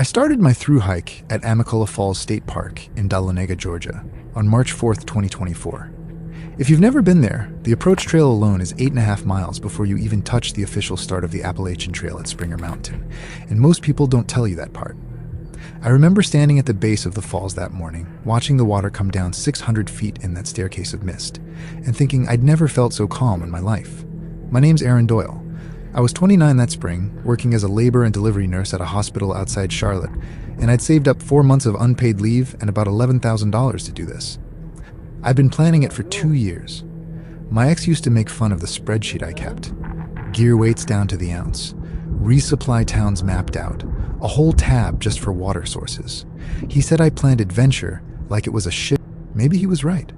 I started my thru hike at Amicalola Falls State Park in Dahlonega, Georgia, on March 4th, 2024. If you've never been there, the approach trail alone is 8.5 miles before you even touch the official start of the Appalachian Trail at Springer Mountain, and most people don't tell you that part. I remember standing at the base of the falls that morning, watching the water come down 600 feet in that staircase of mist, and thinking I'd never felt so calm in my life. My name's Aaron Doyle. I was 29 that spring, working as a labor and delivery nurse at a hospital outside Charlotte, and I'd saved up 4 months of unpaid leave and about $11,000 to do this. I'd been planning it for 2 years. My ex used to make fun of the spreadsheet I kept. Gear weights down to the ounce, resupply towns mapped out, a whole tab just for water sources. He said I planned adventure like it was a ship. Maybe he was right.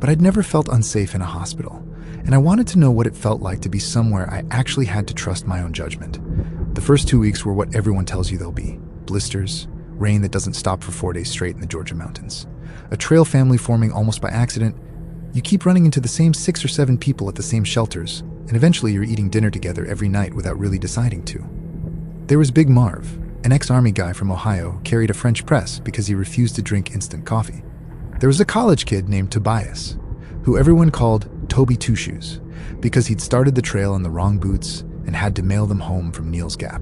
But I'd never felt unsafe in a hospital, and I wanted to know what it felt like to be somewhere I actually had to trust my own judgment. The first 2 weeks were what everyone tells you they'll be. Blisters, rain that doesn't stop for 4 days straight in the Georgia mountains, a trail family forming almost by accident. You keep running into the same 6 or 7 people at the same shelters, and eventually you're eating dinner together every night without really deciding to. There was Big Marv, an ex-army guy from Ohio who carried a French press because he refused to drink instant coffee. There was a college kid named Tobias, who everyone called Toby Two Shoes, because he'd started the trail in the wrong boots and had to mail them home from Neal's Gap.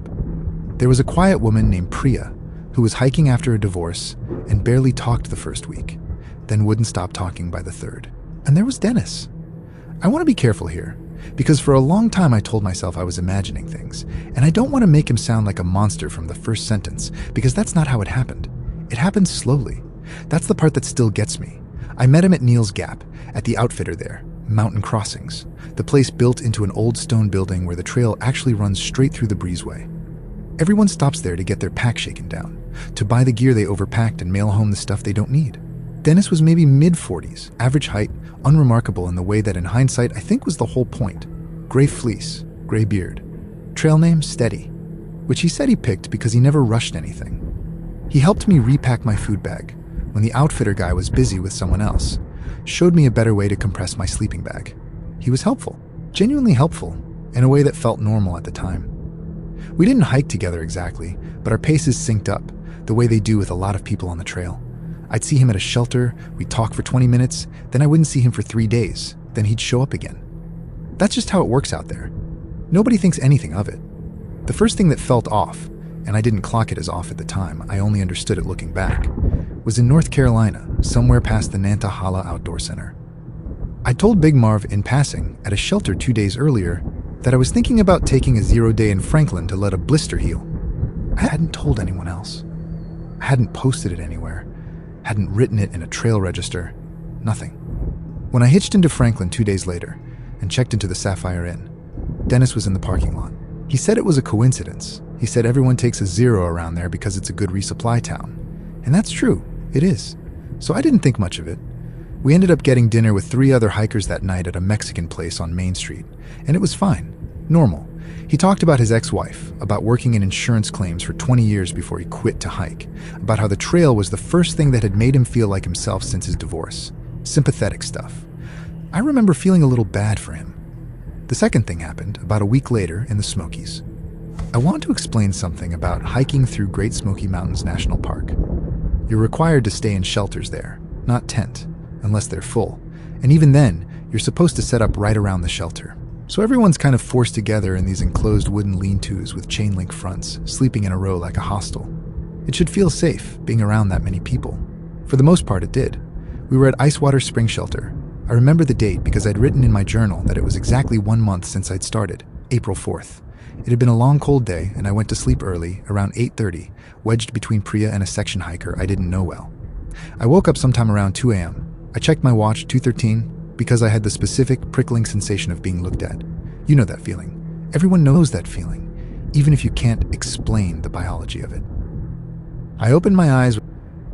There was a quiet woman named Priya, who was hiking after a divorce and barely talked the first week, then wouldn't stop talking by the third. And there was Dennis. I want to be careful here, because for a long time I told myself I was imagining things, and I don't want to make him sound like a monster from the first sentence, because that's not how it happened. It happened slowly. That's the part that still gets me. I met him at Neal's Gap, at the outfitter there, Mountain Crossings, the place built into an old stone building where the trail actually runs straight through the breezeway. Everyone stops there to get their pack shaken down, to buy the gear they overpacked and mail home the stuff they don't need. Dennis was maybe mid-40s, average height, unremarkable in the way that in hindsight I think was the whole point. Gray fleece, gray beard. Trail name, Steady, which he said he picked because he never rushed anything. He helped me repack my food bag when the outfitter guy was busy with someone else, showed me a better way to compress my sleeping bag. He was helpful, genuinely helpful, in a way that felt normal at the time. We didn't hike together exactly, but our paces synced up, the way they do with a lot of people on the trail. I'd see him at a shelter, we'd talk for 20 minutes, then I wouldn't see him for 3 days, then he'd show up again. That's just how it works out there. Nobody thinks anything of it. The first thing that felt off, and I didn't clock it as off at the time, I only understood it looking back, was in North Carolina, somewhere past the Nantahala Outdoor Center. I told Big Marv in passing, at a shelter 2 days earlier, that I was thinking about taking a 0 day in Franklin to let a blister heal. I hadn't told anyone else. I hadn't posted it anywhere, hadn't written it in a trail register, nothing. When I hitched into Franklin 2 days later and checked into the Sapphire Inn, Dennis was in the parking lot. He said it was a coincidence. He said everyone takes a 0 around there because it's a good resupply town. And that's true, it is. So I didn't think much of it. We ended up getting dinner with 3 other hikers that night at a Mexican place on Main Street, and it was fine, normal. He talked about his ex-wife, about working in insurance claims for 20 years before he quit to hike, about how the trail was the first thing that had made him feel like himself since his divorce. Sympathetic stuff. I remember feeling a little bad for him. The second thing happened about a week later in the Smokies. I want to explain something about hiking through Great Smoky Mountains National Park. You're required to stay in shelters there, not tent, unless they're full, and even then, you're supposed to set up right around the shelter. So everyone's kind of forced together in these enclosed wooden lean-tos with chain link fronts, sleeping in a row like a hostel. It should feel safe, being around that many people. For the most part, it did. We were at Icewater Spring Shelter. I remember the date because I'd written in my journal that it was exactly 1 month since I'd started, April 4th. It had been a long, cold day, and I went to sleep early, around 8:30, wedged between Priya and a section hiker I didn't know well. I woke up sometime around 2 a.m. I checked my watch, 2:13, because I had the specific, prickling sensation of being looked at. You know that feeling. Everyone knows that feeling, even if you can't explain the biology of it. I opened my eyes.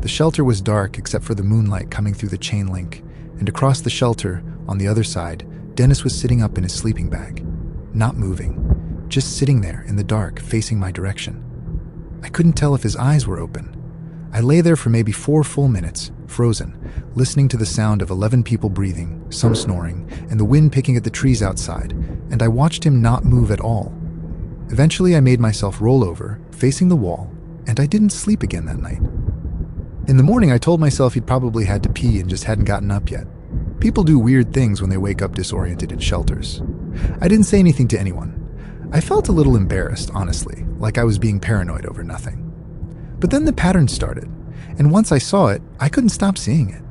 The shelter was dark except for the moonlight coming through the chain link, and across the shelter, on the other side, Dennis was sitting up in his sleeping bag, not moving, just sitting there in the dark, facing my direction. I couldn't tell if his eyes were open. I lay there for maybe 4 full minutes, frozen, listening to the sound of 11 people breathing, some snoring, and the wind picking at the trees outside, and I watched him not move at all. Eventually I made myself roll over, facing the wall, and I didn't sleep again that night. In the morning, I told myself he'd probably had to pee and just hadn't gotten up yet. People do weird things when they wake up disoriented in shelters. I didn't say anything to anyone. I felt a little embarrassed, honestly, like I was being paranoid over nothing. But then the pattern started, and once I saw it, I couldn't stop seeing it.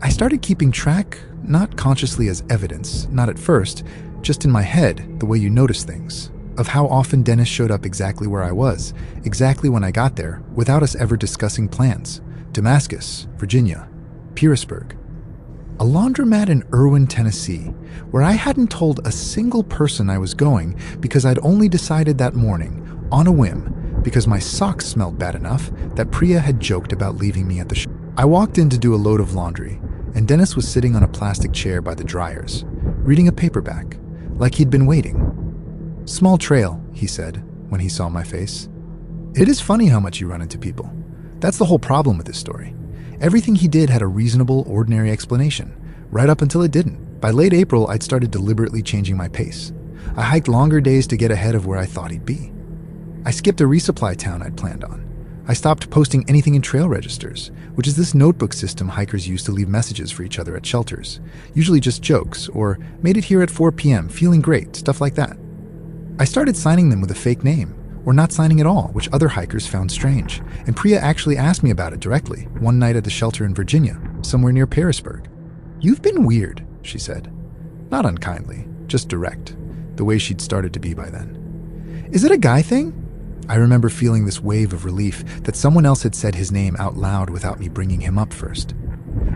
I started keeping track, not consciously as evidence, not at first, just in my head, the way you notice things, of how often Dennis showed up exactly where I was, exactly when I got there, without us ever discussing plans. Damascus, Virginia, Pearisburg. A laundromat in Irwin, Tennessee, where I hadn't told a single person I was going because I'd only decided that morning, on a whim, because my socks smelled bad enough that Priya had joked about leaving me at the I walked in to do a load of laundry, and Dennis was sitting on a plastic chair by the dryers, reading a paperback, like he'd been waiting. "Small trail," he said, when he saw my face. "It is funny how much you run into people. That's the whole problem with this story. Everything he did had a reasonable, ordinary explanation, right up until it didn't. By late April, I'd started deliberately changing my pace. I hiked longer days to get ahead of where I thought he'd be. I skipped a resupply town I'd planned on. I stopped posting anything in trail registers, which is this notebook system hikers use to leave messages for each other at shelters, usually just jokes, or "made it here at 4 p.m., feeling great," stuff like that. I started signing them with a fake name, or not signing at all, which other hikers found strange, and Priya actually asked me about it directly, one night at the shelter in Virginia, somewhere near Pearisburg. "You've been weird," she said. Not unkindly, just direct, the way she'd started to be by then. "Is it a guy thing?" I remember feeling this wave of relief that someone else had said his name out loud without me bringing him up first.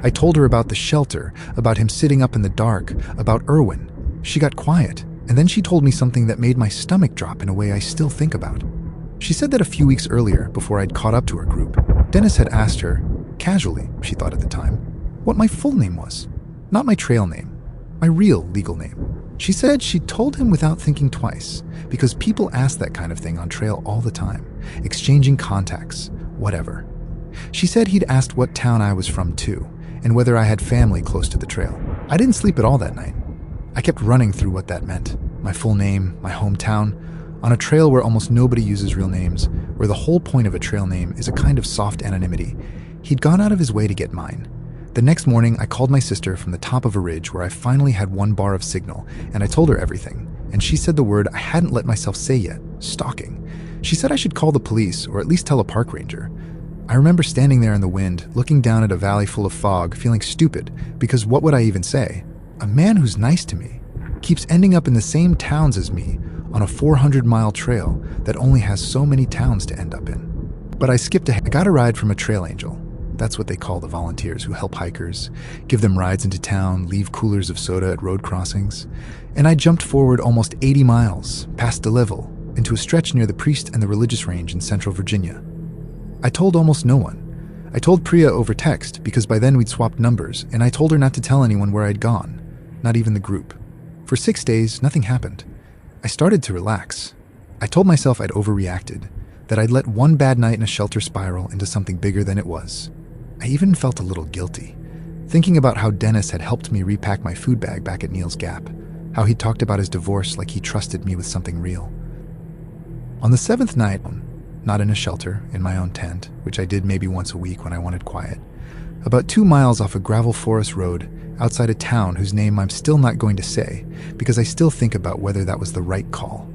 I told her about the shelter, about him sitting up in the dark, about Irwin. She got quiet, and then she told me something that made my stomach drop in a way I still think about. She said that a few weeks earlier, before I'd caught up to her group, Dennis had asked her, casually, she thought at the time, what my full name was. Not my trail name, my real legal name. She said she told him without thinking twice, because people ask that kind of thing on trail all the time, exchanging contacts, whatever. She said he'd asked what town I was from too, and whether I had family close to the trail. I didn't sleep at all that night. I kept running through what that meant, my full name, my hometown, on a trail where almost nobody uses real names, where the whole point of a trail name is a kind of soft anonymity. He'd gone out of his way to get mine. The next morning, I called my sister from the top of a ridge where I finally had one bar of signal, and I told her everything, and she said the word I hadn't let myself say yet, stalking. She said I should call the police, or at least tell a park ranger. I remember standing there in the wind, looking down at a valley full of fog, feeling stupid, because what would I even say? A man who's nice to me keeps ending up in the same towns as me on a 400-mile trail that only has so many towns to end up in. But I skipped ahead. I got a ride from a trail angel. That's what they call the volunteers who help hikers, give them rides into town, leave coolers of soda at road crossings. And I jumped forward almost 80 miles, past DeLivel, into a stretch near the Priest and the Religious Range in central Virginia. I told almost no one. I told Priya over text because by then we'd swapped numbers, and I told her not to tell anyone where I'd gone, not even the group. For 6 days, nothing happened. I started to relax. I told myself I'd overreacted, that I'd let one bad night in a shelter spiral into something bigger than it was. I even felt a little guilty, thinking about how Dennis had helped me repack my food bag back at Neil's Gap, how he talked about his divorce like he trusted me with something real. On the 7th night, not in a shelter, in my own tent, which I did maybe once a week when I wanted quiet, about 2 miles off a gravel forest road outside a town whose name I'm still not going to say because I still think about whether that was the right call.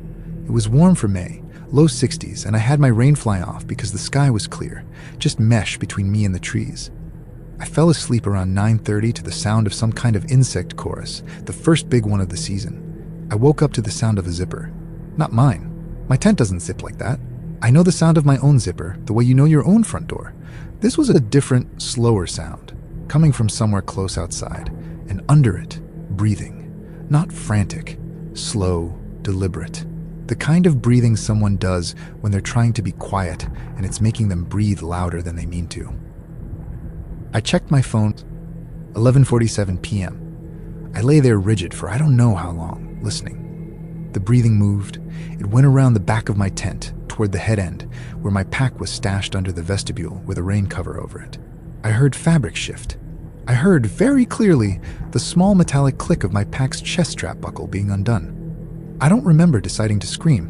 It was warm for May, low 60s, and I had my rain fly off because the sky was clear, just mesh between me and the trees. I fell asleep around 9:30 to the sound of some kind of insect chorus, the first big one of the season. I woke up to the sound of a zipper. Not mine. My tent doesn't zip like that. I know the sound of my own zipper, the way you know your own front door. This was a different, slower sound, coming from somewhere close outside, and under it, breathing. Not frantic, slow, deliberate. The kind of breathing someone does when they're trying to be quiet and it's making them breathe louder than they mean to. I checked my phone, 11:47 p.m. I lay there rigid for I don't know how long, listening. The breathing moved. It went around the back of my tent, toward the head end, where my pack was stashed under the vestibule with a rain cover over it. I heard fabric shift. I heard, very clearly, the small metallic click of my pack's chest strap buckle being undone. I don't remember deciding to scream.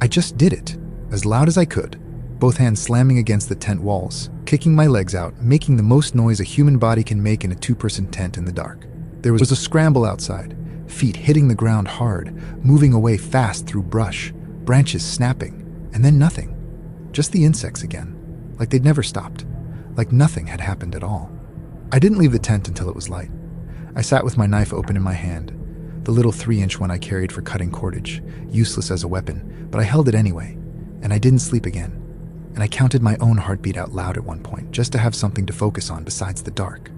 I just did it, as loud as I could. both hands slamming against the tent walls, kicking my legs out, making the most noise a human body can make in a two-person tent in the dark. There was a scramble outside, feet hitting the ground hard, moving away fast through brush, branches snapping, and then nothing. Just the insects again, like they'd never stopped, like nothing had happened at all. I didn't leave the tent until it was light. I sat with my knife open in my hand, the little 3-inch one I carried for cutting cordage, useless as a weapon, but I held it anyway, and I didn't sleep again. And I counted my own heartbeat out loud at one point, just to have something to focus on besides the dark.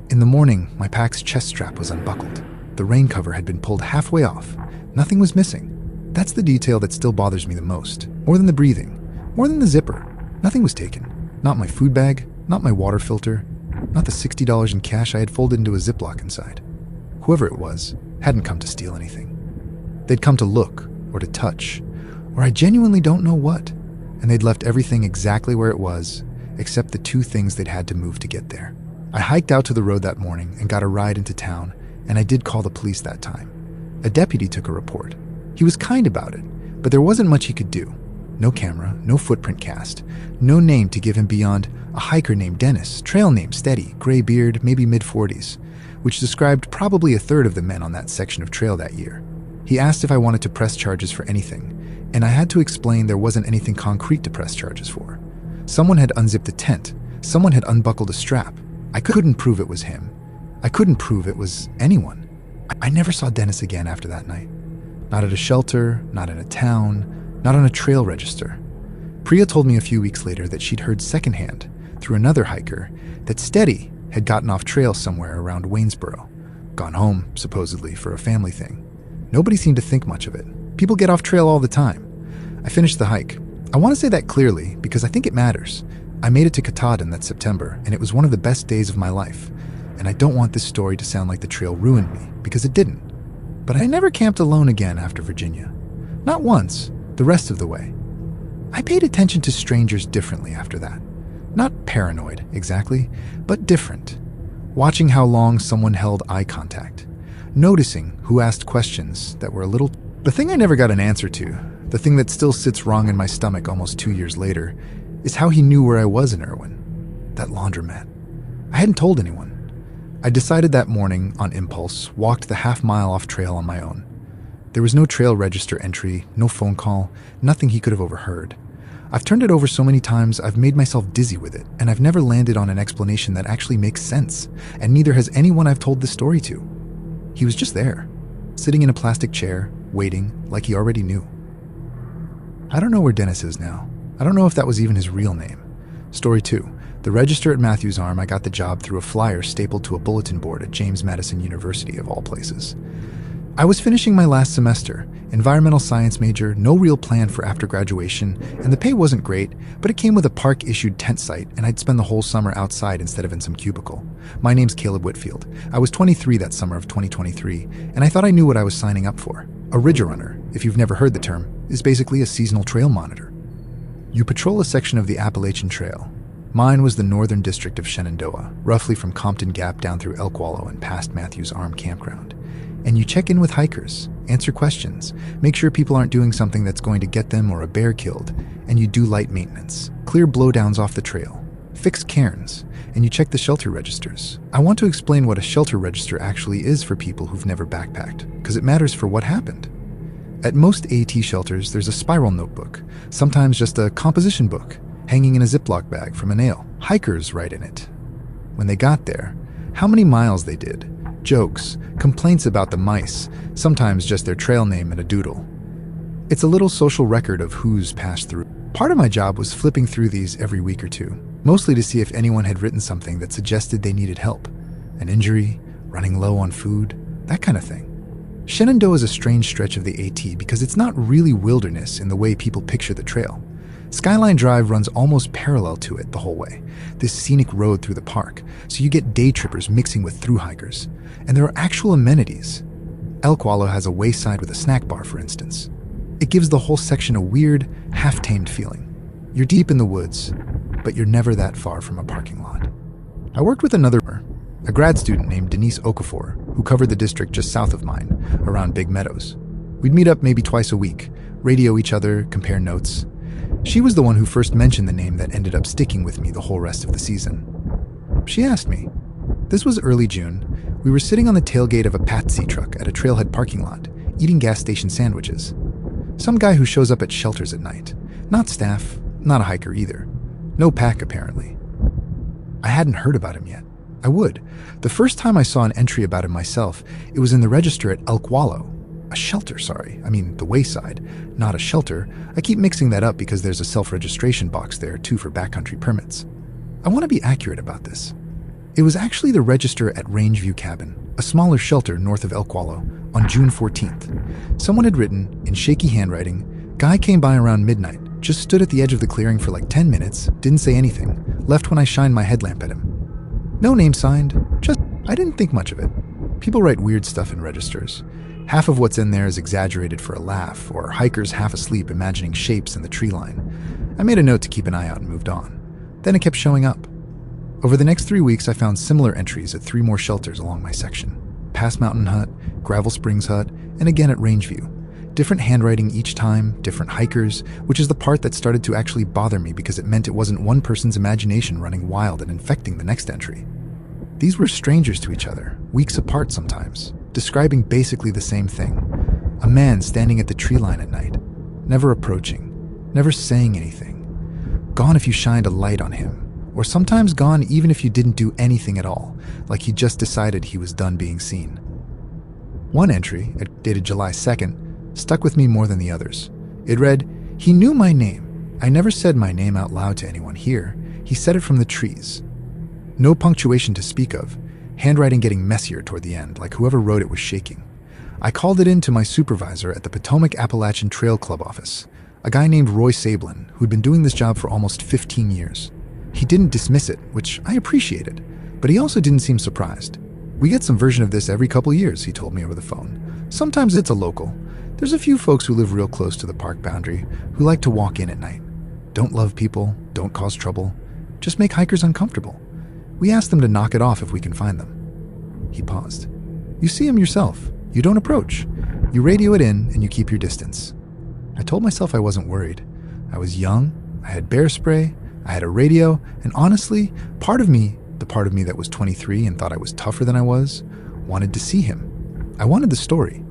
In the morning, my pack's chest strap was unbuckled. The rain cover had been pulled halfway off. Nothing was missing. That's the detail that still bothers me the most. More than the breathing. More than the zipper. Nothing was taken. Not my food bag, not my water filter, not the $60 in cash I had folded into a Ziploc inside. Whoever it was hadn't come to steal anything. They'd come to look, or to touch, or I genuinely don't know what, and they'd left everything exactly where it was, except the 2 things they'd had to move to get there. I hiked out to the road that morning and got a ride into town, and I did call the police that time. A deputy took a report. He was kind about it, but there wasn't much he could do. No camera, no footprint cast, no name to give him beyond a hiker named Dennis, trail name Steady, gray beard, maybe mid-40s, which described probably a third of the men on that section of trail that year. He asked if I wanted to press charges for anything, and I had to explain there wasn't anything concrete to press charges for. Someone had unzipped the tent. Someone had unbuckled a strap. I couldn't prove it was him. I couldn't prove it was anyone. I never saw Dennis again after that night. Not at a shelter, not in a town, not on a trail register. Priya told me a few weeks later that she'd heard secondhand, through another hiker, that Steady had gotten off trail somewhere around Waynesboro, gone home, supposedly, for a family thing. Nobody seemed to think much of it. People get off trail all the time. I finished the hike. I want to say that clearly because I think it matters. I made it to Katahdin that September, and it was one of the best days of my life. And I don't want this story to sound like the trail ruined me, because it didn't. But I never camped alone again after Virginia. Not once, the rest of the way. I paid attention to strangers differently after that. Not paranoid, exactly, but different. Watching how long someone held eye contact. Noticing who asked questions that were a little... The thing I never got an answer to, the thing that still sits wrong in my stomach almost 2 years later, is how he knew where I was in Irwin. That laundromat. I hadn't told anyone. I decided that morning, on impulse, walked the half-mile off trail on my own. There was no trail register entry, no phone call, nothing he could have overheard. I've turned it over so many times I've made myself dizzy with it, and I've never landed on an explanation that actually makes sense, and neither has anyone I've told this story to. He was just there, sitting in a plastic chair, waiting, like he already knew. I don't know where Dennis is now. I don't know if that was even his real name. Story 2. The register at Mathews Arm, I got the job through a flyer stapled to a bulletin board at James Madison University, of all places. I was finishing my last semester, environmental science major, no real plan for after graduation, and the pay wasn't great, but it came with a park-issued tent site, and I'd spend the whole summer outside instead of in some cubicle. My name's Caleb Whitfield. I was 23 that summer of 2023, and I thought I knew what I was signing up for. A ridgerunner, if you've never heard the term, is basically a seasonal trail monitor. You patrol a section of the Appalachian Trail. Mine was the northern district of Shenandoah, roughly from Compton Gap down through Elk Wallow and past Mathews Arm Campground. And you check in with hikers, answer questions, make sure people aren't doing something that's going to get them or a bear killed, and you do light maintenance, clear blowdowns off the trail, fix cairns, and you check the shelter registers. I want to explain what a shelter register actually is for people who've never backpacked, because it matters for what happened. At most AT shelters, there's a spiral notebook, sometimes just a composition book, hanging in a Ziploc bag from a nail. Hikers write in it. When they got there, how many miles they did, jokes, complaints about the mice, sometimes just their trail name and a doodle. It's a little social record of who's passed through. Part of my job was flipping through these every week or two, mostly to see if anyone had written something that suggested they needed help. An injury, running low on food, that kind of thing. Shenandoah is a strange stretch of the AT because it's not really wilderness in the way people picture the trail. Skyline Drive runs almost parallel to it the whole way, this scenic road through the park, so you get day trippers mixing with thru-hikers. And there are actual amenities. Elk Wallow has a wayside with a snack bar, for instance. It gives the whole section a weird, half-tamed feeling. You're deep in the woods, but you're never that far from a parking lot. I worked with a grad student named Denise Okafor, who covered the district just south of mine, around Big Meadows. We'd meet up maybe twice a week, radio each other, compare notes. She was the one who first mentioned the name that ended up sticking with me the whole rest of the season. She asked me. This was early June. We were sitting on the tailgate of a Patsy truck at a trailhead parking lot, eating gas station sandwiches. Some guy who shows up at shelters at night. Not staff, not a hiker either. No pack, apparently. I hadn't heard about him yet. I would. The first time I saw an entry about him myself, it was in the register at Elk Wallow. A shelter, sorry. I mean, the wayside, not a shelter. I keep mixing that up because there's a self-registration box there, too, for backcountry permits. I want to be accurate about this. It was actually the register at Rangeview Cabin, a smaller shelter north of Elk Wallow, on June 14th. Someone had written, in shaky handwriting, "Guy came by around midnight, just stood at the edge of the clearing for like 10 minutes, didn't say anything, left when I shined my headlamp at him." No name signed, I didn't think much of it. People write weird stuff in registers. Half of what's in there is exaggerated for a laugh, or hikers half asleep imagining shapes in the tree line. I made a note to keep an eye out and moved on. Then it kept showing up. Over the next 3 weeks, I found similar entries at 3 more shelters along my section. Pass Mountain Hut, Gravel Springs Hut, and again at Rangeview. Different handwriting each time, different hikers, which is the part that started to actually bother me because it meant it wasn't one person's imagination running wild and infecting the next entry. These were strangers to each other, weeks apart sometimes, describing basically the same thing. A man standing at the tree line at night, never approaching, never saying anything. Gone if you shined a light on him, or sometimes gone even if you didn't do anything at all, like he just decided he was done being seen. One entry, dated July 2nd, stuck with me more than the others. It read, "He knew my name. I never said my name out loud to anyone here. He said it from the trees." No punctuation to speak of, handwriting getting messier toward the end, like whoever wrote it was shaking. I called it in to my supervisor at the Potomac Appalachian Trail Club office, a guy named Roy Sablin, who'd been doing this job for almost 15 years. He didn't dismiss it, which I appreciated, but he also didn't seem surprised. "We get some version of this every couple years," he told me over the phone. "Sometimes it's a local. There's a few folks who live real close to the park boundary who like to walk in at night. Don't love people, don't cause trouble, just make hikers uncomfortable. We ask them to knock it off if we can find them." He paused. "You see them yourself. You don't approach. You radio it in and you keep your distance." I told myself I wasn't worried. I was young, I had bear spray, I had a radio, and honestly, part of me, the part of me that was 23 and thought I was tougher than I was, wanted to see him. I wanted the story.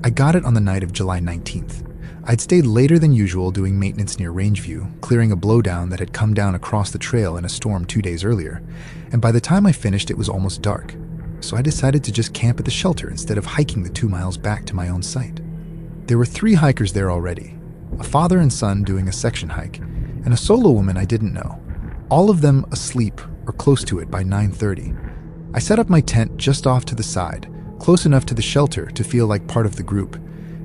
I got it on the night of July 19th. I'd stayed later than usual doing maintenance near Rangeview, clearing a blowdown that had come down across the trail in a storm 2 days earlier, and by the time I finished it was almost dark. So I decided to just camp at the shelter instead of hiking the 2 miles back to my own site. There were 3 hikers there already, a father and son doing a section hike, and a solo woman I didn't know, all of them asleep or close to it by 9:30. I set up my tent just off to the side, close enough to the shelter to feel like part of the group,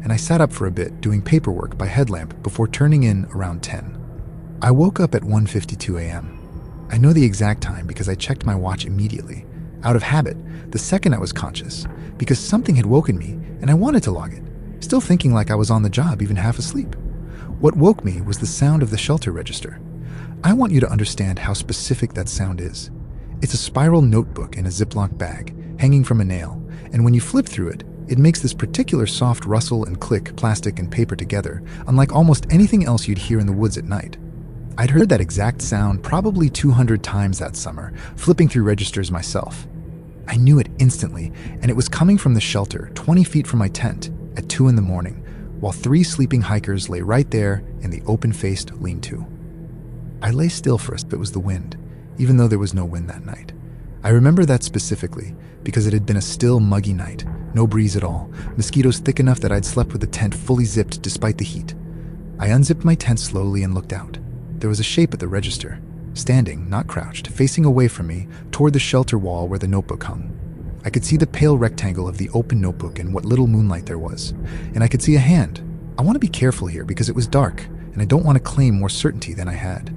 and I sat up for a bit doing paperwork by headlamp before turning in around 10. I woke up at 1:52 a.m. I know the exact time because I checked my watch immediately, out of habit, the second I was conscious, because something had woken me and I wanted to log it, still thinking like I was on the job even half asleep. What woke me was the sound of the shelter register. I want you to understand how specific that sound is. It's a spiral notebook in a Ziploc bag, hanging from a nail, and when you flip through it, it makes this particular soft rustle and click, plastic and paper together, unlike almost anything else you'd hear in the woods at night. I'd heard that exact sound probably 200 times that summer, flipping through registers myself. I knew it instantly, and it was coming from the shelter 20 feet from my tent at 2 in the morning, while 3 sleeping hikers lay right there in the open-faced lean-to. I lay still for us, but it was the wind, even though there was no wind that night. I remember that specifically because it had been a still, muggy night, no breeze at all, mosquitoes thick enough that I'd slept with the tent fully zipped despite the heat. I unzipped my tent slowly and looked out. There was a shape at the register, standing, not crouched, facing away from me toward the shelter wall where the notebook hung. I could see the pale rectangle of the open notebook and what little moonlight there was, and I could see a hand. I want to be careful here because it was dark, and I don't want to claim more certainty than I had.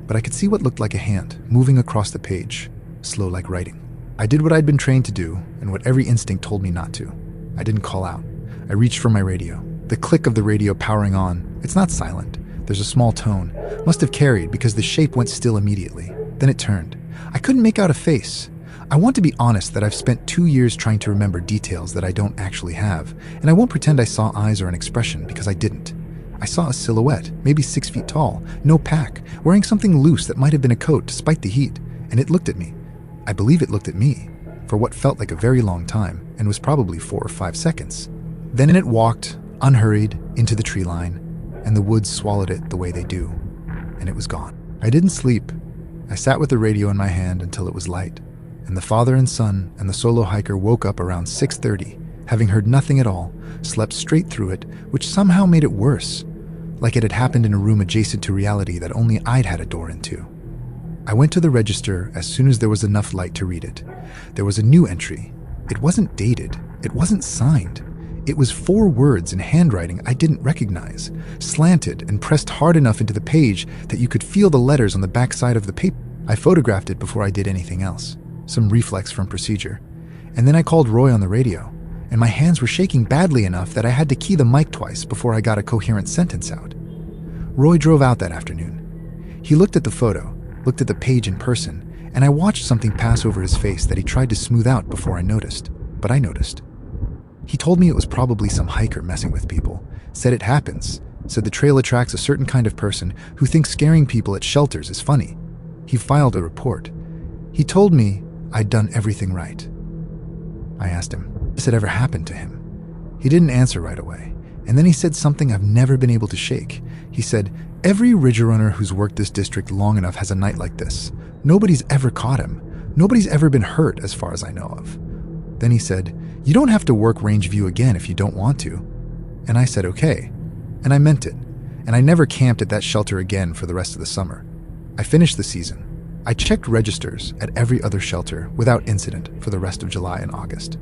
But I could see what looked like a hand moving across the page, slow like writing. I did what I'd been trained to do and what every instinct told me not to. I didn't call out. I reached for my radio. The click of the radio powering on. It's not silent. There's a small tone. Must have carried because the shape went still immediately. Then it turned. I couldn't make out a face. I want to be honest that I've spent 2 years trying to remember details that I don't actually have, and I won't pretend I saw eyes or an expression because I didn't. I saw a silhouette, maybe 6 feet tall, no pack, wearing something loose that might have been a coat despite the heat, and it looked at me. I believe it looked at me, for what felt like a very long time, and was probably 4 or 5 seconds. Then it walked, unhurried, into the tree line, and the woods swallowed it the way they do, and it was gone. I didn't sleep. I sat with the radio in my hand until it was light, and the father and son and the solo hiker woke up around 6:30, having heard nothing at all, slept straight through it, which somehow made it worse, like it had happened in a room adjacent to reality that only I'd had a door into. I went to the register as soon as there was enough light to read it. There was a new entry. It wasn't dated. It wasn't signed. It was 4 words in handwriting I didn't recognize, slanted and pressed hard enough into the page that you could feel the letters on the back side of the paper. I photographed it before I did anything else, some reflex from procedure. And then I called Roy on the radio, and my hands were shaking badly enough that I had to key the mic twice before I got a coherent sentence out. Roy drove out that afternoon. He looked at the photo, looked at the page in person, and I watched something pass over his face that he tried to smooth out before I noticed. But I noticed. He told me it was probably some hiker messing with people, said it happens, said the trail attracts a certain kind of person who thinks scaring people at shelters is funny. He filed a report. He told me I'd done everything right. I asked him if this had ever happened to him. He didn't answer right away, and then he said something I've never been able to shake. He said, "Every ridgerunner who's worked this district long enough has a night like this. Nobody's ever caught him. Nobody's ever been hurt as far as I know of." Then he said, "You don't have to work range view again if you don't want to." And I said, okay. And I meant it. And I never camped at that shelter again for the rest of the summer. I finished the season. I checked registers at every other shelter without incident for the rest of July and August.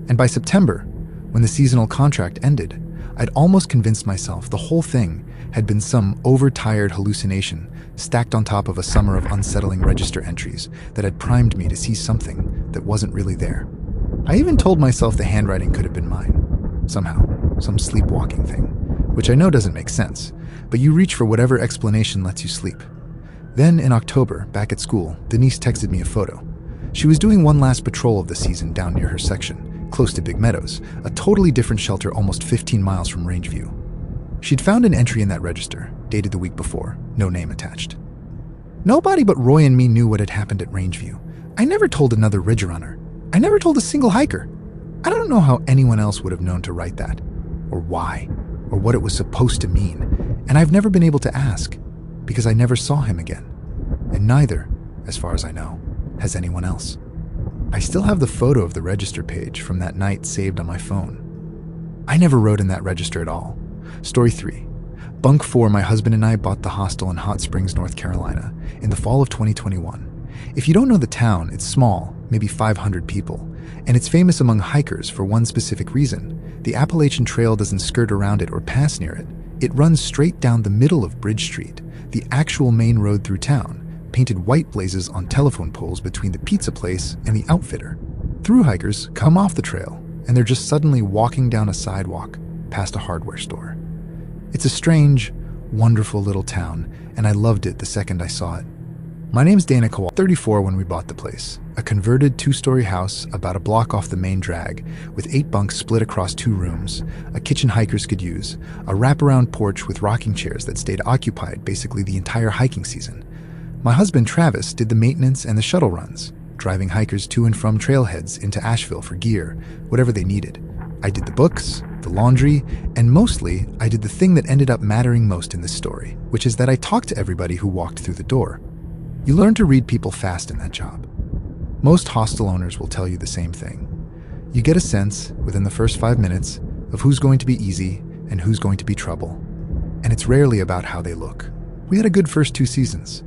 And by September, when the seasonal contract ended, I'd almost convinced myself the whole thing had been some overtired hallucination stacked on top of a summer of unsettling register entries that had primed me to see something that wasn't really there. I even told myself the handwriting could have been mine. Somehow, some sleepwalking thing, which I know doesn't make sense, but you reach for whatever explanation lets you sleep. Then in October, back at school, Denise texted me a photo. She was doing one last patrol of the season down near her section, close to Big Meadows, a totally different shelter almost 15 miles from Rangeview. She'd found an entry in that register, dated the week before, no name attached. Nobody but Roy and me knew what had happened at Rangeview. I never told another ridgerunner. I never told a single hiker. I don't know how anyone else would have known to write that, or why, or what it was supposed to mean, and I've never been able to ask, because I never saw him again, and neither, as far as I know, has anyone else. I still have the photo of the register page from that night saved on my phone. I never wrote in that register at all. Story 3. Bunk 4, my husband and I bought the hostel in Hot Springs, North Carolina, in the fall of 2021. If you don't know the town, it's small, maybe 500 people, and it's famous among hikers for one specific reason. The Appalachian Trail doesn't skirt around it or pass near it. It runs straight down the middle of Bridge Street, the actual main road through town, painted white blazes on telephone poles between the pizza place and the outfitter. Thru-hikers come off the trail, and they're just suddenly walking down a sidewalk past a hardware store. It's a strange, wonderful little town, and I loved it the second I saw it. My name's Dana Kowal, 34 when we bought the place. A converted 2-story house about a block off the main drag, with 8 bunks split across 2 rooms, a kitchen hikers could use, a wraparound porch with rocking chairs that stayed occupied basically the entire hiking season. My husband Travis did the maintenance and the shuttle runs, driving hikers to and from trailheads into Asheville for gear, whatever they needed. I did the books, the laundry, and mostly, I did the thing that ended up mattering most in this story, which is that I talked to everybody who walked through the door. You learn to read people fast in that job. Most hostel owners will tell you the same thing. You get a sense, within the first 5 minutes, of who's going to be easy and who's going to be trouble. And it's rarely about how they look. We had a good first 2 seasons.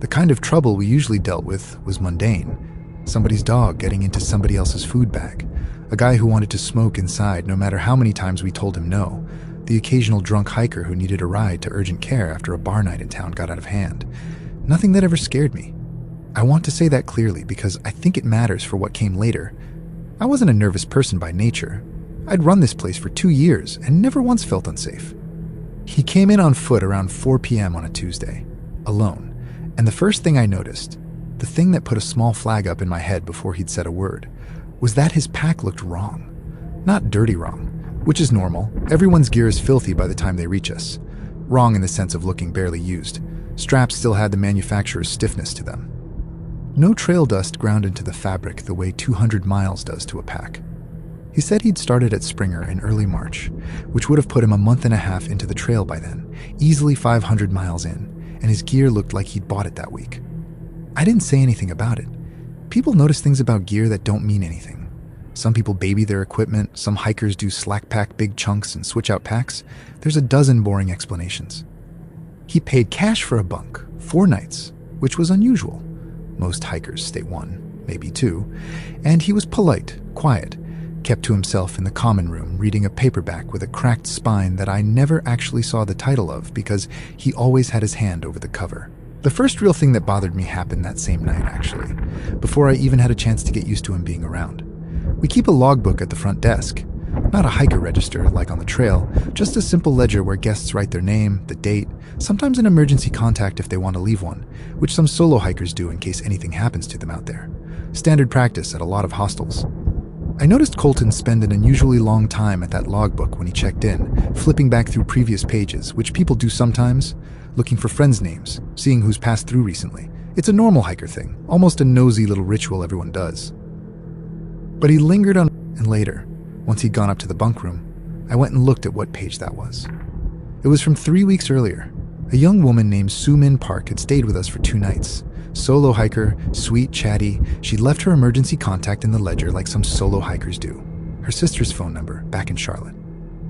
The kind of trouble we usually dealt with was mundane. Somebody's dog getting into somebody else's food bag. A guy who wanted to smoke inside no matter how many times we told him no. The occasional drunk hiker who needed a ride to urgent care after a bar night in town got out of hand. Nothing that ever scared me. I want to say that clearly because I think it matters for what came later. I wasn't a nervous person by nature. I'd run this place for 2 years and never once felt unsafe. He came in on foot around 4 p.m. on a Tuesday, alone, and the first thing I noticed, the thing that put a small flag up in my head before he'd said a word, was that his pack looked wrong. Not dirty wrong, which is normal. Everyone's gear is filthy by the time they reach us. Wrong in the sense of looking barely used. Straps still had the manufacturer's stiffness to them. No trail dust ground into the fabric the way 200 miles does to a pack. He said he'd started at Springer in early March, which would have put him a month and a half into the trail by then, easily 500 miles in, and his gear looked like he'd bought it that week. I didn't say anything about it. People notice things about gear that don't mean anything. Some people baby their equipment, some hikers do slack pack big chunks and switch out packs. There's a dozen boring explanations. He paid cash for a bunk, 4 nights, which was unusual. Most hikers stay 1, maybe 2, and he was polite, quiet, kept to himself in the common room reading a paperback with a cracked spine that I never actually saw the title of because he always had his hand over the cover. The first real thing that bothered me happened that same night, actually, before I even had a chance to get used to him being around. We keep a logbook at the front desk. Not a hiker register like on the trail, just a simple ledger where guests write their name, the date, sometimes an emergency contact if they want to leave one, which some solo hikers do in case anything happens to them out there. Standard practice at a lot of hostels. I noticed Colton spend an unusually long time at that logbook when he checked in, flipping back through previous pages, which people do sometimes, looking for friends' names, seeing who's passed through recently. It's a normal hiker thing, almost a nosy little ritual everyone does. But he lingered on, and later, once he'd gone up to the bunk room, I went and looked at what page that was. It was from 3 weeks earlier. A young woman named Sue Min Park had stayed with us for 2 nights. Solo hiker, sweet, chatty, she'd left her emergency contact in the ledger like some solo hikers do. Her sister's phone number, back in Charlotte.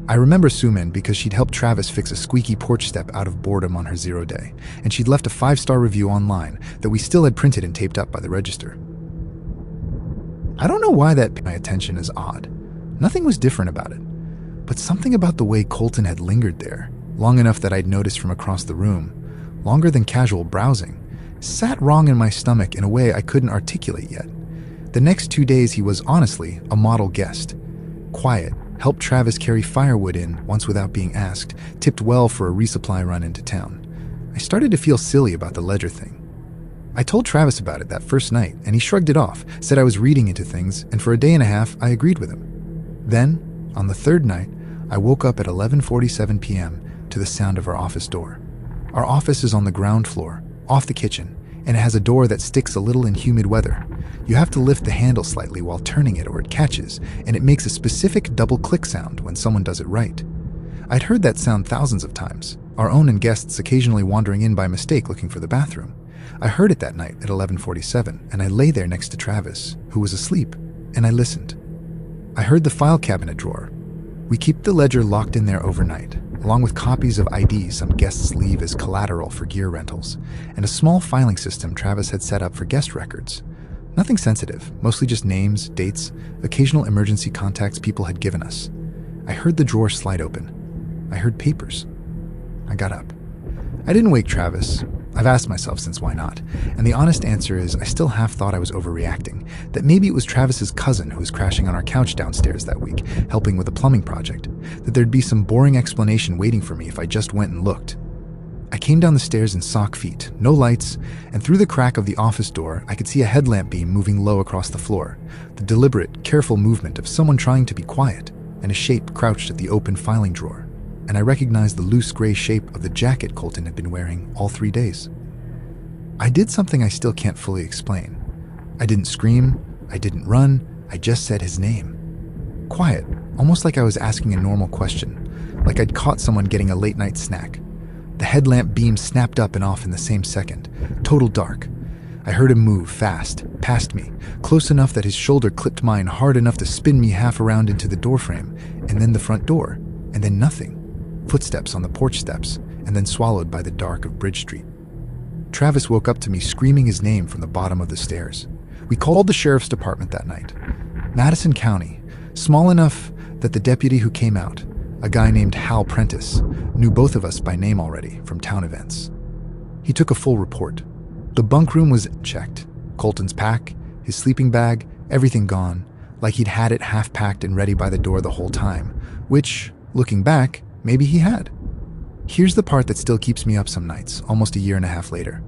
I remember Sue Min because she'd helped Travis fix a squeaky porch step out of boredom on her 0 day, and she'd left a 5-star review online that we still had printed and taped up by the register. I don't know why that piqued my attention as odd. Nothing was different about it, but something about the way Colton had lingered there, long enough that I'd noticed from across the room, longer than casual browsing, sat wrong in my stomach in a way I couldn't articulate yet. The next 2 days he was, honestly, a model guest. Quiet, helped Travis carry firewood in once without being asked, tipped well for a resupply run into town. I started to feel silly about the ledger thing. I told Travis about it that first night, and he shrugged it off, said I was reading into things, and for a day and a half, I agreed with him. Then, on the 3rd night, I woke up at 11:47 p.m. to the sound of our office door. Our office is on the ground floor, off the kitchen, and it has a door that sticks a little in humid weather. You have to lift the handle slightly while turning it or it catches, and it makes a specific double-click sound when someone does it right. I'd heard that sound thousands of times, our own and guests occasionally wandering in by mistake looking for the bathroom. I heard it that night at 11:47, and I lay there next to Travis, who was asleep, and I listened. I heard the file cabinet drawer. We keep the ledger locked in there overnight, along with copies of IDs some guests leave as collateral for gear rentals, and a small filing system Travis had set up for guest records. Nothing sensitive, mostly just names, dates, occasional emergency contacts people had given us. I heard the drawer slide open. I heard papers. I got up. I didn't wake Travis. I've asked myself since why not, and the honest answer is I still half thought I was overreacting, that maybe it was Travis's cousin who was crashing on our couch downstairs that week, helping with a plumbing project, that there'd be some boring explanation waiting for me if I just went and looked. I came down the stairs in sock feet, no lights, and through the crack of the office door I could see a headlamp beam moving low across the floor, the deliberate, careful movement of someone trying to be quiet, and a shape crouched at the open filing drawer. And I recognized the loose gray shape of the jacket Colton had been wearing all 3 days. I did something I still can't fully explain. I didn't scream, I didn't run, I just said his name. Quiet, almost like I was asking a normal question, like I'd caught someone getting a late-night snack. The headlamp beam snapped up and off in the same second, total dark. I heard him move fast, past me, close enough that his shoulder clipped mine hard enough to spin me half around into the doorframe, and then the front door, and then nothing. Footsteps on the porch steps, and then swallowed by the dark of Bridge Street. Travis woke up to me screaming his name from the bottom of the stairs. We called the sheriff's department that night. Madison County, small enough that the deputy who came out, a guy named Hal Prentice, knew both of us by name already from town events. He took a full report. The bunk room was checked. Colton's pack, his sleeping bag, everything gone, like he'd had it half-packed and ready by the door the whole time, which, looking back, maybe he had. Here's the part that still keeps me up some nights, almost a year and a half later.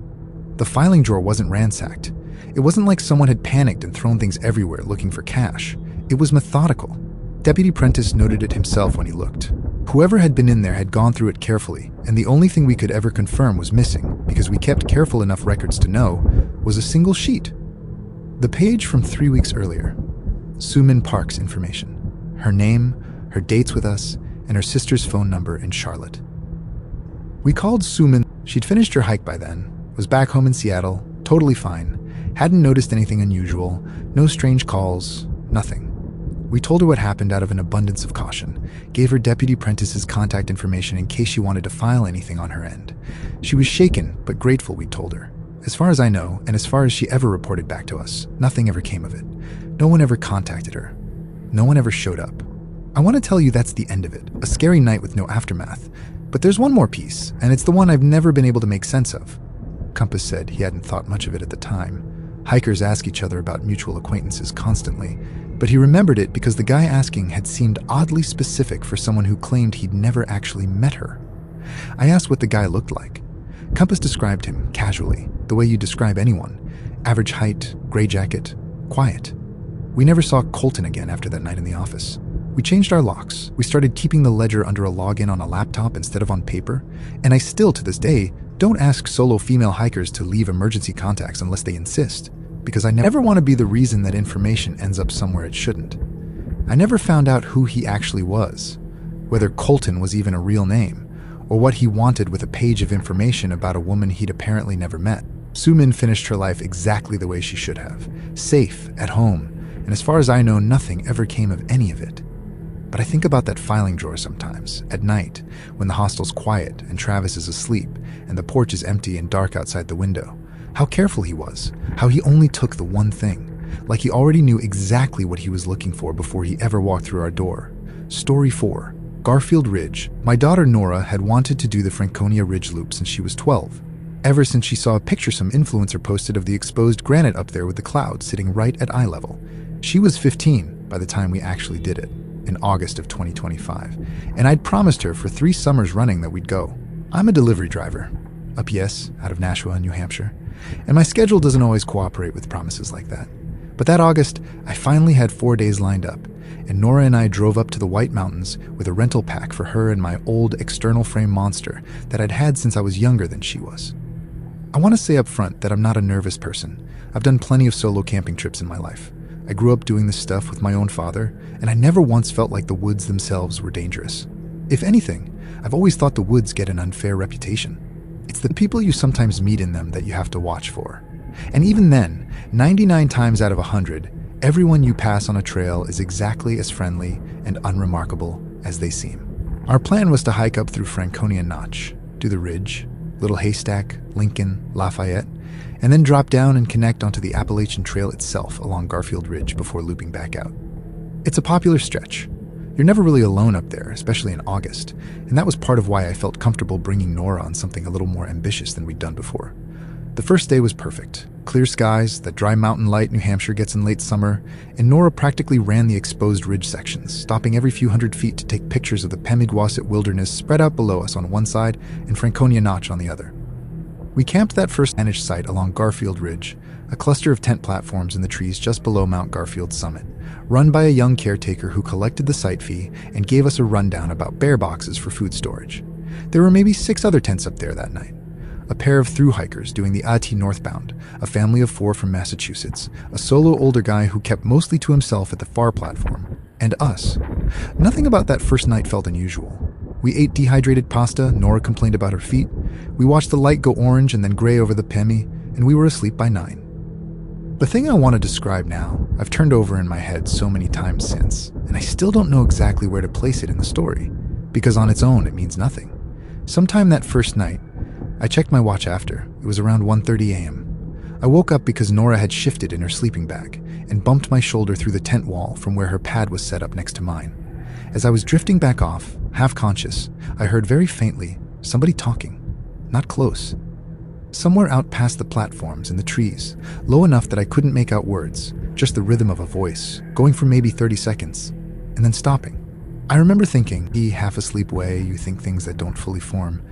The filing drawer wasn't ransacked. It wasn't like someone had panicked and thrown things everywhere looking for cash. It was methodical. Deputy Prentice noted it himself when he looked. Whoever had been in there had gone through it carefully, and the only thing we could ever confirm was missing, because we kept careful enough records to know, was a single sheet. The page from 3 weeks earlier. Sumin Park's information. Her name, her dates with us, and her sister's phone number in Charlotte. We called Sumin. She'd finished her hike by then, was back home in Seattle, totally fine, hadn't noticed anything unusual, no strange calls, nothing. We told her what happened out of an abundance of caution, gave her Deputy Prentice's contact information in case she wanted to file anything on her end. She was shaken, but grateful we told her. As far as I know, and as far as she ever reported back to us, nothing ever came of it. No one ever contacted her. No one ever showed up. I want to tell you that's the end of it, a scary night with no aftermath. But there's one more piece, and it's the one I've never been able to make sense of. Compass said he hadn't thought much of it at the time. Hikers ask each other about mutual acquaintances constantly, but he remembered it because the guy asking had seemed oddly specific for someone who claimed he'd never actually met her. I asked what the guy looked like. Compass described him, casually, the way you describe anyone. Average height, gray jacket, quiet. We never saw Colton again after that night in the office. We changed our locks. We started keeping the ledger under a login on a laptop instead of on paper, and I still, to this day, don't ask solo female hikers to leave emergency contacts unless they insist, because I never want to be the reason that information ends up somewhere it shouldn't. I never found out who he actually was, whether Colton was even a real name, or what he wanted with a page of information about a woman he'd apparently never met. Sumin finished her life exactly the way she should have, safe, at home, and as far as I know, nothing ever came of any of it. But I think about that filing drawer sometimes, at night, when the hostel's quiet and Travis is asleep and the porch is empty and dark outside the window. How careful he was, how he only took the one thing, like he already knew exactly what he was looking for before he ever walked through our door. Story 4. Garfield Ridge. My daughter Nora had wanted to do the Franconia Ridge Loop since she was 12, ever since she saw a picture some influencer posted of the exposed granite up there with the clouds sitting right at eye level. She was 15 by the time we actually did it, in August of 2025, and I'd promised her for 3 summers running that we'd go. I'm a delivery driver, UPS, out of Nashua, New Hampshire, and my schedule doesn't always cooperate with promises like that. But that August, I finally had 4 days lined up, and Nora and I drove up to the White Mountains with a rental pack for her and my old external frame monster that I'd had since I was younger than she was. I want to say up front that I'm not a nervous person. I've done plenty of solo camping trips in my life. I grew up doing this stuff with my own father, and I never once felt like the woods themselves were dangerous. If anything, I've always thought the woods get an unfair reputation. It's the people you sometimes meet in them that you have to watch for. And even then, 99 times out of 100, everyone you pass on a trail is exactly as friendly and unremarkable as they seem. Our plan was to hike up through Franconia Notch, do the Ridge, Little Haystack, Lincoln, Lafayette, and then drop down and connect onto the Appalachian Trail itself along Garfield Ridge before looping back out. It's a popular stretch. You're never really alone up there, especially in August, and that was part of why I felt comfortable bringing Nora on something a little more ambitious than we'd done before. The first day was perfect. Clear skies, that dry mountain light New Hampshire gets in late summer, and Nora practically ran the exposed ridge sections, stopping every few hundred feet to take pictures of the Pemigewasset wilderness spread out below us on one side and Franconia Notch on the other. We camped that first managed site along Garfield Ridge, a cluster of tent platforms in the trees just below Mount Garfield's summit, run by a young caretaker who collected the site fee and gave us a rundown about bear boxes for food storage. There were maybe 6 other tents up there that night. A pair of thru-hikers doing the AT northbound, a family of 4 from Massachusetts, a solo older guy who kept mostly to himself at the far platform, and us. Nothing about that first night felt unusual. We ate dehydrated pasta, Nora complained about her feet, we watched the light go orange and then gray over the Pemi, and we were asleep by 9. The thing I want to describe now, I've turned over in my head so many times since, and I still don't know exactly where to place it in the story, because on its own it means nothing. Sometime that first night, I checked my watch after. It was around 1:30 a.m. I woke up because Nora had shifted in her sleeping bag and bumped my shoulder through the tent wall from where her pad was set up next to mine. As I was drifting back off, half conscious, I heard very faintly somebody talking, not close. Somewhere out past the platforms and the trees, low enough that I couldn't make out words, just the rhythm of a voice, going for maybe 30 seconds, and then stopping. I remember thinking, the half-asleep way you think things that don't fully form,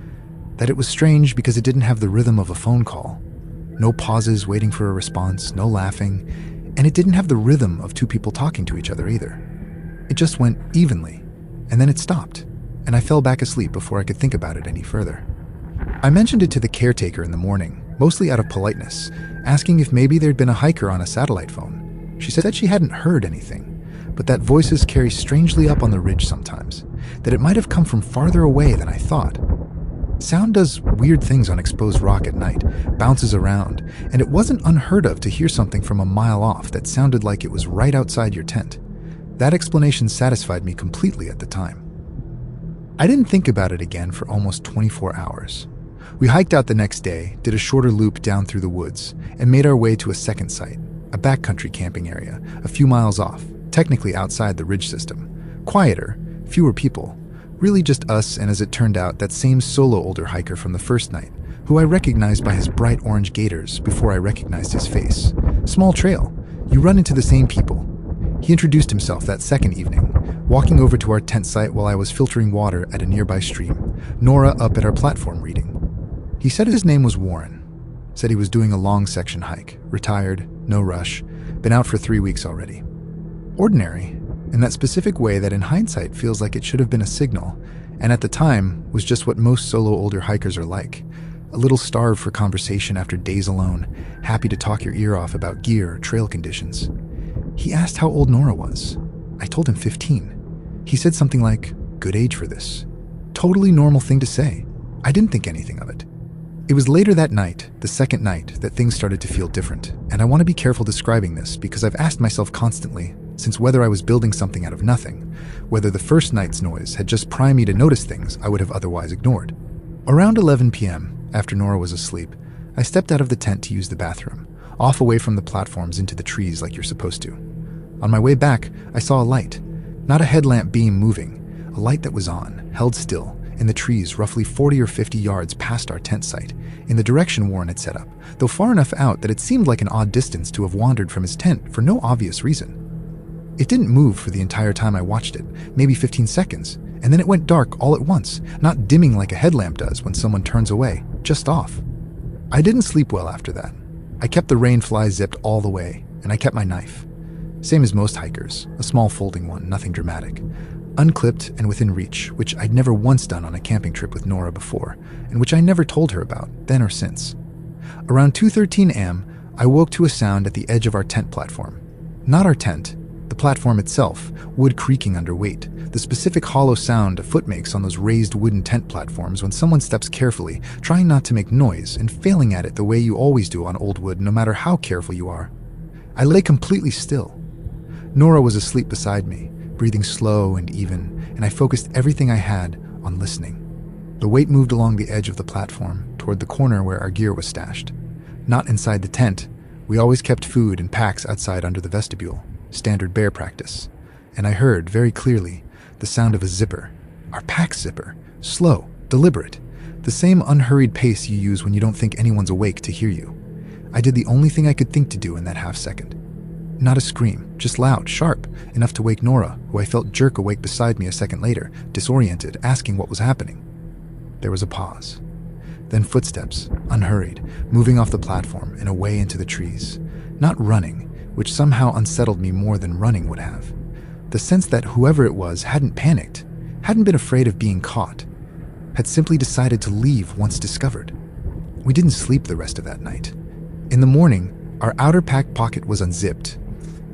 that it was strange because it didn't have the rhythm of a phone call. No pauses waiting for a response, no laughing, and it didn't have the rhythm of 2 people talking to each other either. It just went evenly, and then it stopped, and I fell back asleep before I could think about it any further. I mentioned it to the caretaker in the morning, mostly out of politeness, asking if maybe there'd been a hiker on a satellite phone. She said she hadn't heard anything, but that voices carry strangely up on the ridge sometimes, that it might have come from farther away than I thought. Sound does weird things on exposed rock at night, bounces around, and it wasn't unheard of to hear something from a mile off that sounded like it was right outside your tent. That explanation satisfied me completely at the time. I didn't think about it again for almost 24 hours. We hiked out the next day, did a shorter loop down through the woods, and made our way to a second site, a backcountry camping area, a few miles off, technically outside the ridge system. Quieter, fewer people, really just us and, as it turned out, that same solo older hiker from the first night, who I recognized by his bright orange gaiters before I recognized his face. Small trail. You run into the same people. He introduced himself that second evening, walking over to our tent site while I was filtering water at a nearby stream, Nora up at our platform reading. He said his name was Warren, said he was doing a long section hike, retired, no rush, been out for 3 weeks already. Ordinary, in that specific way that in hindsight feels like it should have been a signal, and at the time was just what most solo older hikers are like, a little starved for conversation after days alone, happy to talk your ear off about gear or trail conditions. He asked how old Nora was. I told him 15. He said something like, "Good age for this." Totally normal thing to say. I didn't think anything of it. It was later that night, the second night, that things started to feel different, and I want to be careful describing this because I've asked myself constantly, since whether I was building something out of nothing, whether the first night's noise had just primed me to notice things I would have otherwise ignored. Around 11 p.m., after Nora was asleep, I stepped out of the tent to use the bathroom, off away from the platforms into the trees like you're supposed to. On my way back, I saw a light, not a headlamp beam moving, a light that was on, held still, in the trees roughly 40 or 50 yards past our tent site, in the direction Warren had set up, though far enough out that it seemed like an odd distance to have wandered from his tent for no obvious reason. It didn't move for the entire time I watched it, maybe 15 seconds, and then it went dark all at once, not dimming like a headlamp does when someone turns away, just off. I didn't sleep well after that. I kept the rain fly zipped all the way, and I kept my knife. Same as most hikers, a small folding one, nothing dramatic. Unclipped and within reach, which I'd never once done on a camping trip with Nora before, and which I never told her about, then or since. Around 2:13 a.m., I woke to a sound at the edge of our tent platform. Not our tent, the platform itself, wood creaking under weight, the specific hollow sound a foot makes on those raised wooden tent platforms when someone steps carefully, trying not to make noise and failing at it the way you always do on old wood no matter how careful you are. I lay completely still. Nora was asleep beside me, breathing slow and even, and I focused everything I had on listening. The weight moved along the edge of the platform, toward the corner where our gear was stashed. Not inside the tent. We always kept food and packs outside under the vestibule, standard bear practice. And I heard, very clearly, the sound of a zipper. Our pack zipper. Slow, deliberate. The same unhurried pace you use when you don't think anyone's awake to hear you. I did the only thing I could think to do in that half second. Not a scream, just loud, sharp, enough to wake Nora, who I felt jerk awake beside me a second later, disoriented, asking what was happening. There was a pause. Then footsteps, unhurried, moving off the platform and away into the trees. Not running, which somehow unsettled me more than running would have. The sense that whoever it was hadn't panicked, hadn't been afraid of being caught, had simply decided to leave once discovered. We didn't sleep the rest of that night. In the morning, our outer pack pocket was unzipped.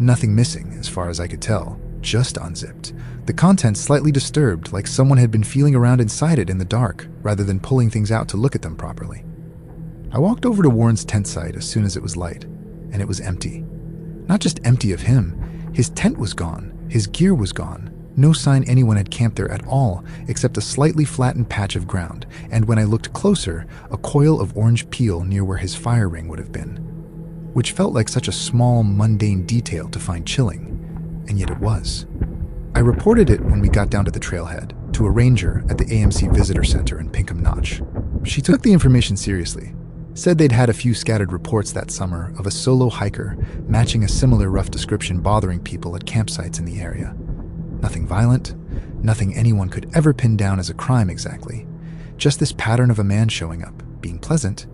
Nothing missing, as far as I could tell, just unzipped. The contents slightly disturbed, like someone had been feeling around inside it in the dark, rather than pulling things out to look at them properly. I walked over to Warren's tent site as soon as it was light, and it was empty. Not just empty of him, his tent was gone, his gear was gone. No sign anyone had camped there at all, except a slightly flattened patch of ground, and when I looked closer, a coil of orange peel near where his fire ring would have been. Which felt like such a small, mundane detail to find chilling, and yet it was. I reported it when we got down to the trailhead, to a ranger at the AMC Visitor Center in Pinkham Notch. She took the information seriously, said they'd had a few scattered reports that summer of a solo hiker matching a similar rough description bothering people at campsites in the area. Nothing violent, nothing anyone could ever pin down as a crime exactly, just this pattern of a man showing up, being pleasant,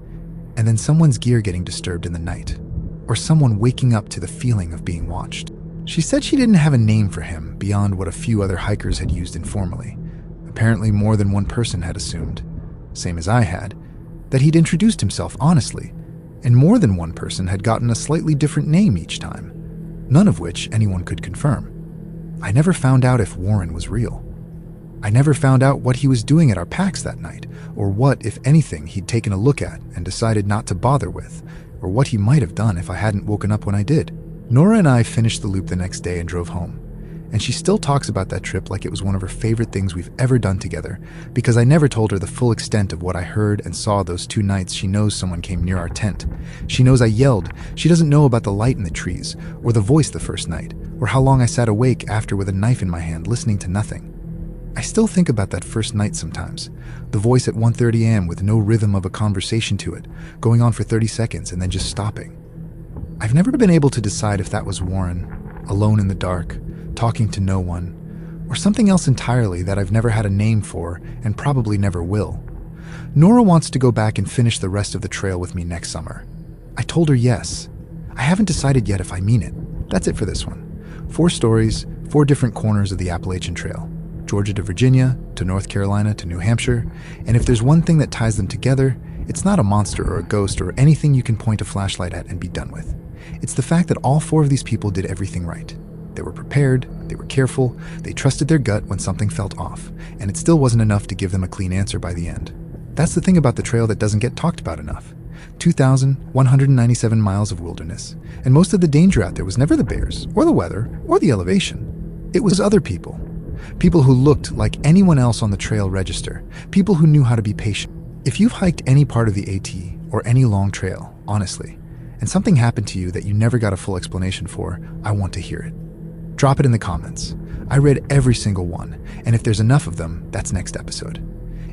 and then someone's gear getting disturbed in the night, or someone waking up to the feeling of being watched. She said she didn't have a name for him beyond what a few other hikers had used informally. Apparently more than one person had assumed, same as I had, that he'd introduced himself honestly, and more than one person had gotten a slightly different name each time, none of which anyone could confirm. I never found out if Warren was real. I never found out what he was doing at our packs that night, or what, if anything, he'd taken a look at and decided not to bother with, or what he might have done if I hadn't woken up when I did. Nora and I finished the loop the next day and drove home, and she still talks about that trip like it was one of her favorite things we've ever done together, because I never told her the full extent of what I heard and saw those 2 nights she knows someone came near our tent. She knows I yelled. She doesn't know about the light in the trees, or the voice the first night, or how long I sat awake after with a knife in my hand listening to nothing. I still think about that first night sometimes, the voice at 1:30 a.m. with no rhythm of a conversation to it, going on for 30 seconds and then just stopping. I've never been able to decide if that was Warren, alone in the dark, talking to no one, or something else entirely that I've never had a name for and probably never will. Nora wants to go back and finish the rest of the trail with me next summer. I told her yes. I haven't decided yet if I mean it. That's it for this one. 4 stories, 4 different corners of the Appalachian Trail. Georgia to Virginia, to North Carolina to New Hampshire, and if there's one thing that ties them together, it's not a monster or a ghost or anything you can point a flashlight at and be done with. It's the fact that all 4 of these people did everything right. They were prepared, they were careful, they trusted their gut when something felt off, and it still wasn't enough to give them a clean answer by the end. That's the thing about the trail that doesn't get talked about enough. 2,197 miles of wilderness, and most of the danger out there was never the bears, or the weather, or the elevation. It was other people. People who looked like anyone else on the trail register. People who knew how to be patient. If you've hiked any part of the AT or any long trail, honestly, and something happened to you that you never got a full explanation for, I want to hear it. Drop it in the comments. I read every single one, and if there's enough of them, that's next episode.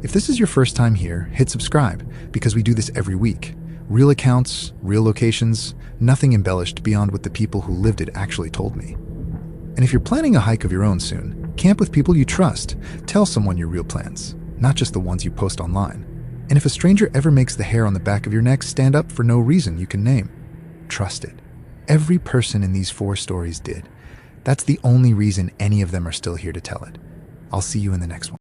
If this is your first time here, hit subscribe, because we do this every week. Real accounts, real locations, nothing embellished beyond what the people who lived it actually told me. And if you're planning a hike of your own soon, camp with people you trust. Tell someone your real plans, not just the ones you post online. And if a stranger ever makes the hair on the back of your neck stand up for no reason you can name, trust it. Every person in these 4 stories did. That's the only reason any of them are still here to tell it. I'll see you in the next one.